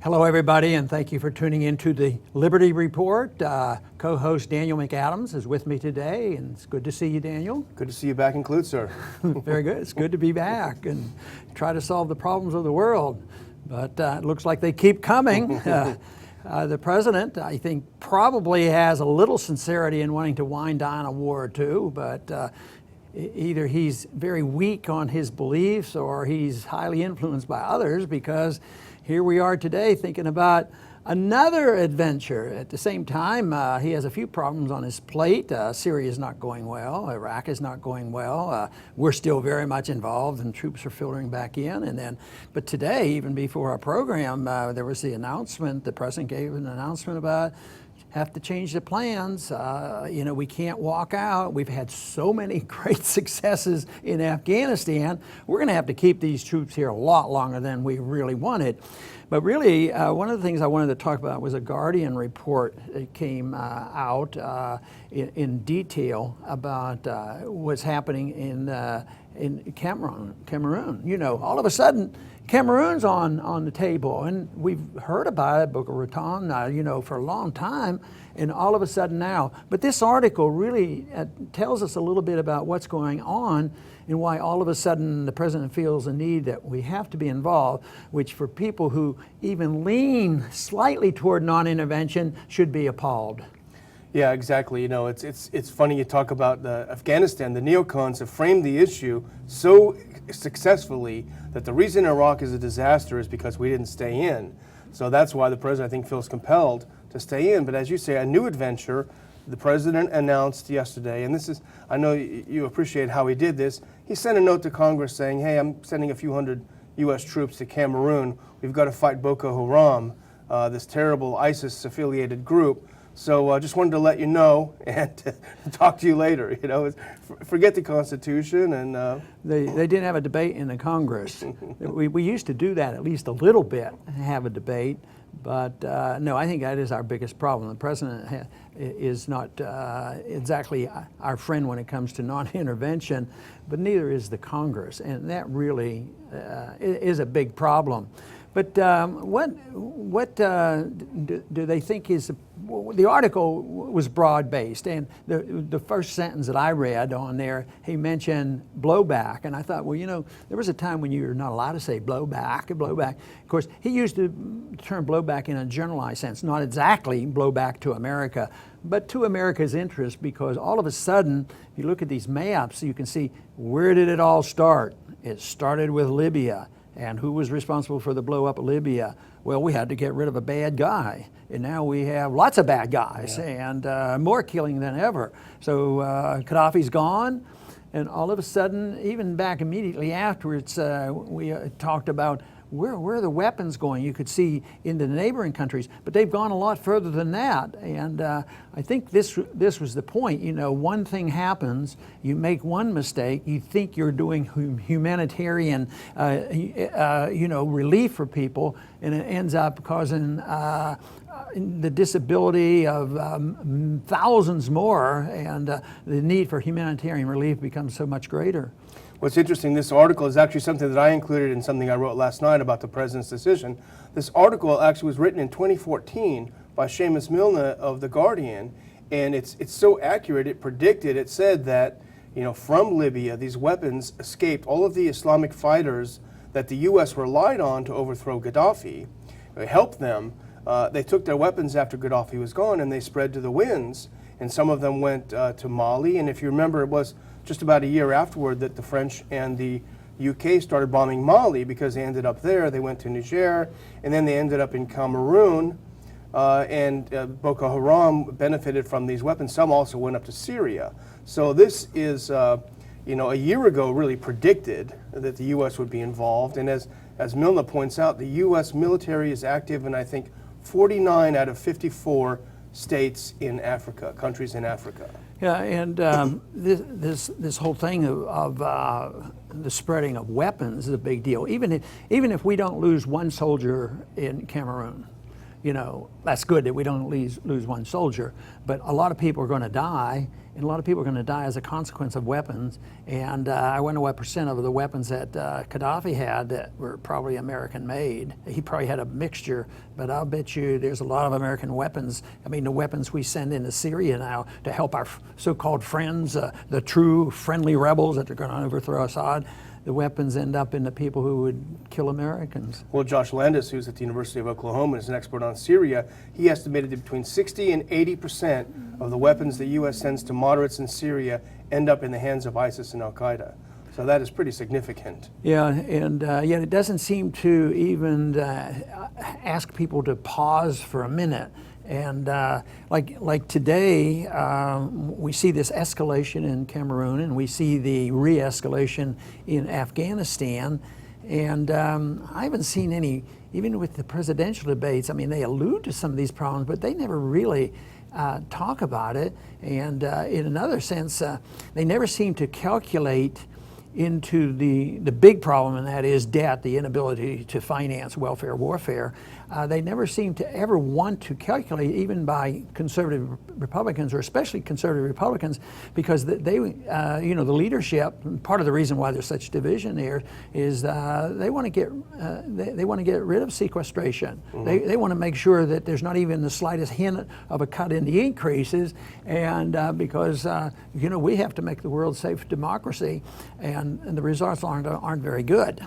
Hello, everybody, and thank you for tuning in to the Liberty Report. Co-host Daniel McAdams is with me today, and it's good to see you, Daniel. Good to see you back in Clute, sir. Very good. It's good to be back and try to solve the problems of the world. But it looks like they keep coming. The president, I think, probably has a little sincerity in wanting to wind down a war or two, but either he's very weak on his beliefs or he's highly influenced by others, because here we are today thinking about another adventure. At the same time, he has a few problems on his plate. Syria is not going well. Iraq is not going well. We're still very much involved, and troops are filtering back in. But today, even before our program, there was the announcement. The president gave an announcement about have to change the plans. We can't walk out. We've had so many great successes in Afghanistan. We're going to have to keep these troops here a lot longer than we really wanted. But really, one of the things I wanted to talk about was a Guardian report that came out in detail about what's happening in Cameroon. You know, all of a sudden, Cameroon's on the table, and we've heard about it, Boko Haram, for a long time, and all of a sudden now. But this article really tells us a little bit about what's going on and why all of a sudden the president feels a need that we have to be involved, which for people who even lean slightly toward non-intervention should be appalled. Yeah, exactly. It's funny you talk about Afghanistan. The neocons have framed the issue so successfully that the reason Iraq is a disaster is because we didn't stay in. So that's why the president, I think, feels compelled to stay in. But as you say, a new adventure. The president announced yesterday, and this is, I know you appreciate how he did this. He sent a note to Congress saying, hey, I'm sending a few hundred U.S. troops to Cameroon. We've got to fight Boko Haram, this terrible ISIS-affiliated group. So just wanted to let you know and talk to you later. Forget the Constitution. And they didn't have a debate in the Congress. we used to do that at least a little bit, have a debate. But no, I think that is our biggest problem. The president is not exactly our friend when it comes to non-intervention, but neither is the Congress, and that really is a big problem. But what do they think is the article was broad-based, and the first sentence that I read on there, he mentioned blowback, and I thought, well, there was a time when you were not allowed to say blowback. Of course, he used the term blowback in a generalized sense, not exactly blowback to America, but to America's interest, because all of a sudden, if you look at these maps, you can see where did it all start. It started with Libya. And who was responsible for the blow up of Libya? Well, we had to get rid of a bad guy. And now we have lots of bad guys, and more killing than ever. So Gaddafi's gone. And all of a sudden, even back immediately afterwards, we talked about where are the weapons going? You could see into the neighboring countries, but they've gone a lot further than that. And I think this was the point. One thing happens, you make one mistake, you think you're doing humanitarian, relief for people, and it ends up causing the disability of thousands more, and the need for humanitarian relief becomes so much greater. What's interesting, this article is actually something that I included in something I wrote last night about the president's decision. This article actually was written in 2014 by Seamus Milne of The Guardian, and it's so accurate. It said that, from Libya, these weapons escaped all of the Islamic fighters that the U.S. relied on to overthrow Gaddafi. It helped them. They took their weapons after Gaddafi was gone, and they spread to the winds, and some of them went to Mali. And if you remember, it was just about a year afterward that the French and the UK started bombing Mali, because they ended up there. They went to Niger, and then they ended up in Cameroon, and Boko Haram benefited from these weapons. Some also went up to Syria. So this is, a year ago really predicted that the U.S. would be involved. And as Milne points out, the U.S. military is active in, I think, 49 out of 54 states in Africa, countries in Africa. Yeah, and this whole thing of the spreading of weapons is a big deal. Even if we don't lose one soldier in Cameroon, that's good that we don't lose one soldier. But a lot of people are going to die, and a lot of people are going to die as a consequence of weapons. And I wonder what percent of the weapons that Gaddafi had that were probably American-made. He probably had a mixture, but I'll bet you there's a lot of American weapons. I mean, the weapons we send into Syria now to help our so-called friends, the true friendly rebels that are going to overthrow Assad, the weapons end up in the people who would kill Americans. Well, Josh Landis, who's at the University of Oklahoma, is an expert on Syria. He estimated that between 60 and 80% of the weapons the U.S. sends to moderates in Syria end up in the hands of ISIS and Al-Qaeda. So that is pretty significant. Yeah, and yet it doesn't seem to even ask people to pause for a minute. And like today, we see this escalation in Cameroon, and we see the re-escalation in Afghanistan. And I haven't seen any, even with the presidential debates, I mean, they allude to some of these problems, but they never really talk about it. And in another sense, they never seem to calculate into the big problem, and that is debt, the inability to finance welfare warfare. They never seem to ever want to calculate, even by conservative Republicans, or especially conservative Republicans, because they you know, the leadership, part of the reason why there's such division there is they want to get rid of sequestration. Mm-hmm. They want to make sure that there's not even the slightest hint of a cut in the increases, and because you know, we have to make the world safe democracy, and the results aren't very good.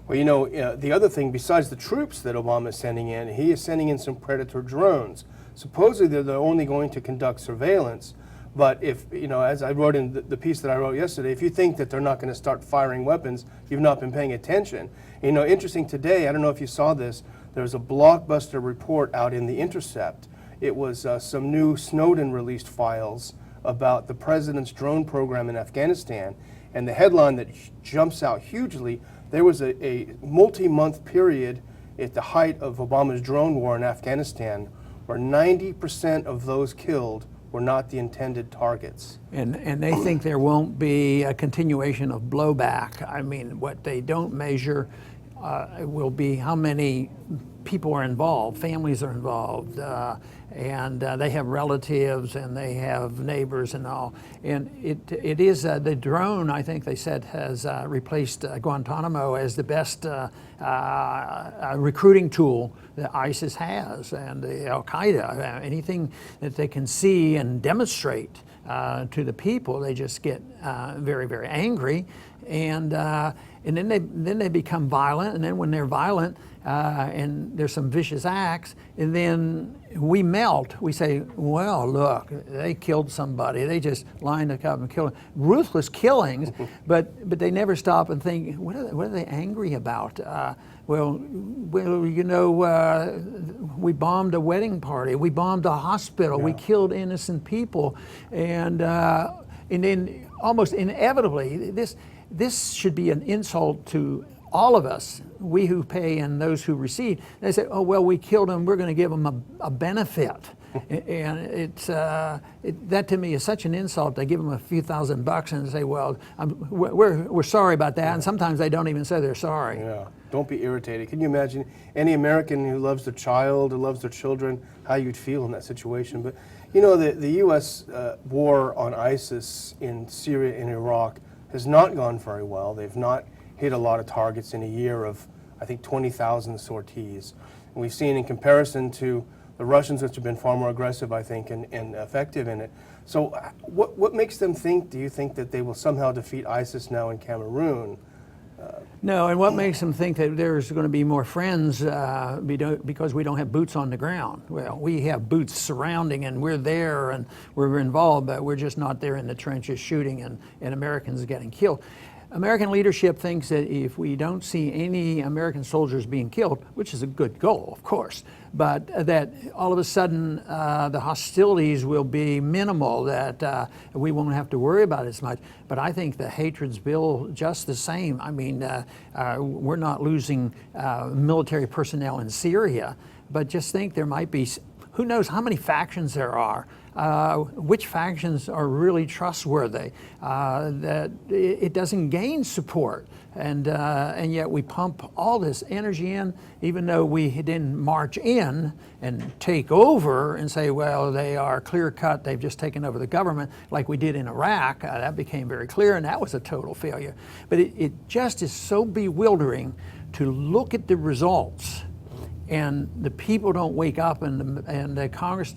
Well, you know, the other thing, besides the troops that Obama is sending in, he is sending in some Predator drones. Supposedly, they're only going to conduct surveillance. But if, you know, as I wrote in the piece that I wrote yesterday, if you think that they're not going to start firing weapons, you've not been paying attention. You know, interesting today, I don't know if you saw this, there was a blockbuster report out in The Intercept. It was some new Snowden released files about the president's drone program in Afghanistan. And the headline that jumps out hugely, there was a multi-month period at the height of Obama's drone war in Afghanistan where 90% of those killed were not the intended targets. And they think there won't be a continuation of blowback. I mean, what they don't measure will be how many people are involved, families are involved, and they have relatives and they have neighbors and all. And it is the drone, I think they said, has replaced Guantanamo as the best recruiting tool that ISIS has, and Al-Qaeda. Anything that they can see and demonstrate to the people, they just get very, very angry, and then they become violent, and then when they're violent and there's some vicious acts, and then we melt. We say, well, look, they killed somebody. They just lined up and killed them. Ruthless killings, but they never stop and think, what are they angry about? Well, you know, we bombed a wedding party. We bombed a hospital. Yeah. We killed innocent people, and then almost inevitably, this should be an insult to all of us, we who pay and those who receive. They say, oh, well, we killed them, we're going to give them a benefit. And it's that to me is such an insult. They give them a few $1,000 and say, well, we're sorry about that. Yeah. And sometimes they don't even say they're sorry. Yeah, don't be irritated. Can you imagine any American who loves their child or loves their children, how you'd feel in that situation? But you know, the U.S. War on ISIS in Syria and Iraq has not gone very well. They've not hit a lot of targets in a year of, I think, 20,000 sorties. And we've seen in comparison to the Russians, which have been far more aggressive, I think, and effective in it. So what makes them think, do you think, that they will somehow defeat ISIS now in Cameroon? No, and what makes them think that there's going to be more friends because we don't have boots on the ground? Well, we have boots surrounding, and we're there, and we're involved, but we're just not there in the trenches shooting and Americans getting killed. American leadership thinks that if we don't see any American soldiers being killed, which is a good goal, of course, but that all of a sudden the hostilities will be minimal, that we won't have to worry about it as much. But I think the hatreds build just the same. I mean, we're not losing military personnel in Syria, but just think there might be who knows how many factions there are, which factions are really trustworthy, that it doesn't gain support. And yet we pump all this energy in, even though we didn't march in and take over and say, well, they are clear cut, they've just taken over the government like we did in Iraq. That became very clear, and that was a total failure. But it just is so bewildering to look at the results, and the people don't wake up, and the Congress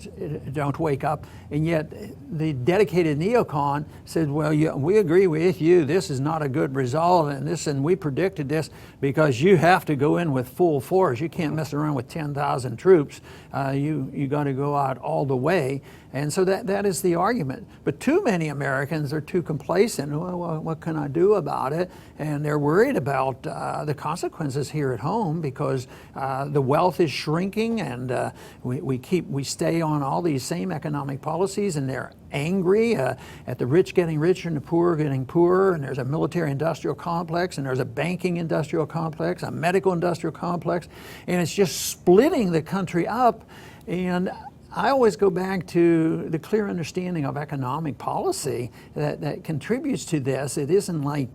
don't wake up, and yet the dedicated neocon said, well, yeah, we agree with you, this is not a good result, and we predicted this, because you have to go in with full force. You can't mess around with 10,000 troops. You got to go out all the way. And so that is the argument. But too many Americans are too complacent. Well, what can I do about it? And they're worried about the consequences here at home, because the wealth is shrinking, and we stay on all these same economic policies, and they're angry at the rich getting richer and the poor getting poorer, and there's a military-industrial complex, and there's a banking-industrial complex, a medical-industrial complex, and it's just splitting the country up. And I always go back to the clear understanding of economic policy that contributes to this. It isn't like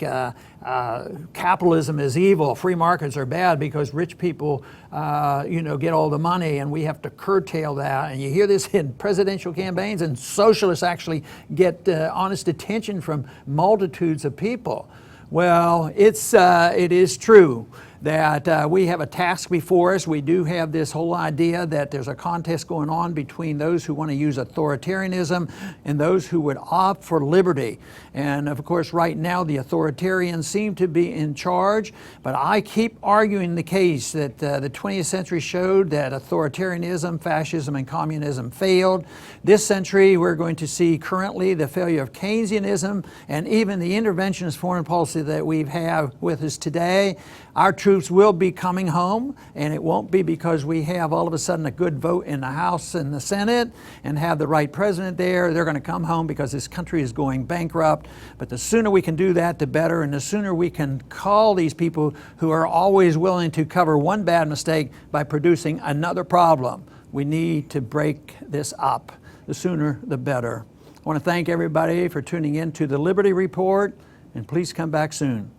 capitalism is evil, free markets are bad because rich people get all the money and we have to curtail that. And you hear this in presidential campaigns, and socialists actually get honest attention from multitudes of people. Well, it is true that we have a task before us. We do have this whole idea that there's a contest going on between those who want to use authoritarianism and those who would opt for liberty. And of course, right now the authoritarians seem to be in charge, but I keep arguing the case that the 20th century showed that authoritarianism, fascism, and communism failed. This century, we're going to see currently the failure of Keynesianism and even the interventionist foreign policy that we have with us today. Our troops will be coming home, and it won't be because we have all of a sudden a good vote in the House and the Senate and have the right president there. They're going to come home because this country is going bankrupt. But the sooner we can do that, the better, and the sooner we can call these people who are always willing to cover one bad mistake by producing another problem. We need to break this up. The sooner, the better. I want to thank everybody for tuning in to the Liberty Report, and please come back soon.